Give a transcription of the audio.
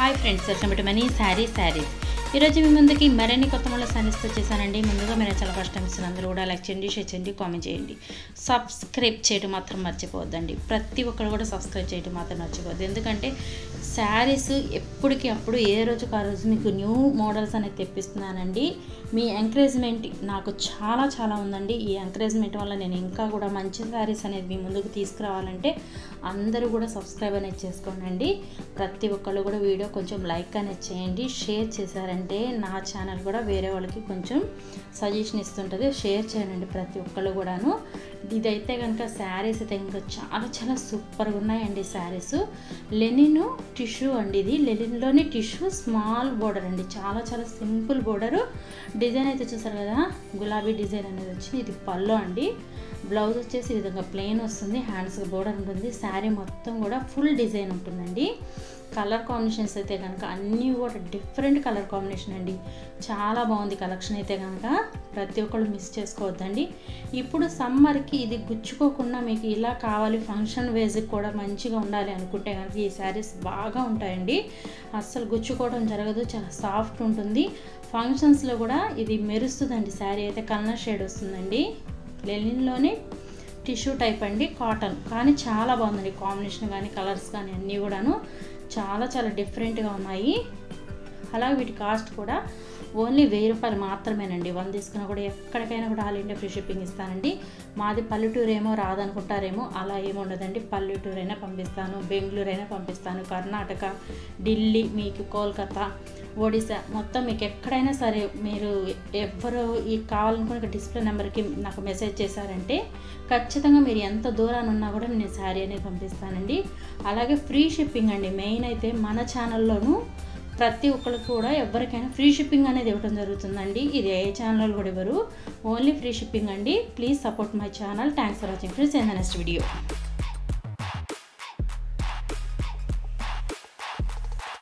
Hi friends, welcome to money saris. ఈరోజు మీ ముందుకి మరిన్ని కొత్త మళ్ళీ శారీస్తో వచ్చేసానండి. ముందుగా మీరు చాలా ఫస్ట్ టైం ఇస్తున్న అందరూ కూడా లైక్ చేయండి, షేర్ చేయండి, కామెంట్ చేయండి, సబ్స్క్రైబ్ చేయడం మాత్రం మర్చిపోవద్దండి. ప్రతి ఒక్కరు కూడా సబ్స్క్రైబ్ చేయడం మాత్రం మర్చిపోవద్దు. ఎందుకంటే శారీస్ ఎప్పటికీ అప్పుడు ఏ రోజుకి ఆ రోజు మీకు న్యూ మోడల్స్ అనేది తెప్పిస్తున్నానండి. మీ ఎంకరేజ్మెంట్ నాకు చాలా ఉందండి. ఈ ఎంకరేజ్మెంట్ వల్ల నేను ఇంకా కూడా మంచి శారీస్ అనేది మీ ముందుకు తీసుకురావాలంటే అందరూ కూడా సబ్స్క్రైబ్ అనేది చేసుకోండి. ప్రతి ఒక్కళ్ళు కూడా వీడియో కొంచెం లైక్ అనేది చేయండి. షేర్ చేశారంటే నా ఛానల్ కూడా వేరే వాళ్ళకి కొంచెం సజెషన్ ఇస్తుంటుంది. షేర్ చేయండి ప్రతి ఒక్కళ్ళు కూడాను. ఇదైతే కనుక శారీస్ అయితే ఇంకా చాలా సూపర్గా ఉన్నాయండి. శారీస్ లెనిన్ టిష్యూ అండి. ఇది లెనిన్లోని టిష్యూ స్మాల్ బోర్డర్ అండి. చాలా సింపుల్ బోర్డరు. డిజైన్ అయితే చూసారు కదా, గులాబీ డిజైన్ అనేది వచ్చింది. ఇది పళ్ళు అండి. బ్లౌజ్ వచ్చేసి ఈ విధంగా ప్లెయిన్ వస్తుంది, హ్యాండ్స్కి బోర్డర్ ఉంటుంది. శారీ మొత్తం కూడా ఫుల్ డిజైన్ ఉంటుందండి. కలర్ కాంబినేషన్స్ అయితే కనుక అన్నీ కూడా డిఫరెంట్ కలర్ కాంబినేషన్ అండి. చాలా బాగుంది కలెక్షన్ అయితే కనుక ప్రతి ఒక్కళ్ళు మిస్ చేసుకోవద్దండి. ఇప్పుడు సమ్మర్కి ఇది గుచ్చుకోకుండా మీకు ఇలా కావాలి, ఫంక్షన్ వేజ్కి కూడా మంచిగా ఉండాలి అనుకుంటే కనుక ఈ శారీస్ బాగా ఉంటాయండి. అస్సలు గుచ్చుకోవడం జరగదు, చాలా సాఫ్ట్ ఉంటుంది. ఫంక్షన్స్లో కూడా ఇది మెరుస్తుందండి. శారీ అయితే కలర్ షేడ్ వస్తుందండి. లెనిన్లోనే టిష్యూ టైప్ అండి, కాటన్. కానీ చాలా బాగుందండి కాంబినేషన్ కానీ కలర్స్ కానీ అన్నీ కూడాను చాలా డిఫరెంట్గా ఉన్నాయి. అలాగే వీటి కాస్ట్ కూడా ఓన్లీ 1000 రూపాయలు మాత్రమేనండి. 1 తీసుకున్నా కూడా ఎక్కడికైనా కూడా ఆల్ ఇండియా ఫ్రీ షిప్పింగ్ ఇస్తానండి. మాది పల్లెటూరు ఏమో రాదనుకుంటారేమో, అలా ఏమి ఉండదండి. పల్లెటూరు అయినా పంపిస్తాను, బెంగళూరు అయినా పంపిస్తాను, కర్ణాటక, ఢిల్లీ, మీకు కోల్కతా, ఒడిశా, మొత్తం మీకు ఎక్కడైనా సరే మీరు ఎవరు ఈ కావాలనుకున్న డిస్ప్లే నెంబర్కి నాకు మెసేజ్ చేశారంటే ఖచ్చితంగా మీరు ఎంత దూరాన్ని ఉన్నా కూడా నేను శారీ అనేది పంపిస్తానండి. అలాగే ఫ్రీ షిప్పింగ్ అండి. మెయిన్ అయితే మన ఛానల్లోనూ ప్రతి ఒక్కరికి కూడా ఎవరికైనా ఫ్రీ షిప్పింగ్ అనేది ఇవ్వడం జరుగుతుందండి. ఇది ఏ ఛానల్ కూడా ఇవ్వరు, ఓన్లీ ఫ్రీ షిప్పింగ్ అండి. Please support my channel. Thanks for watching friends. In the next video.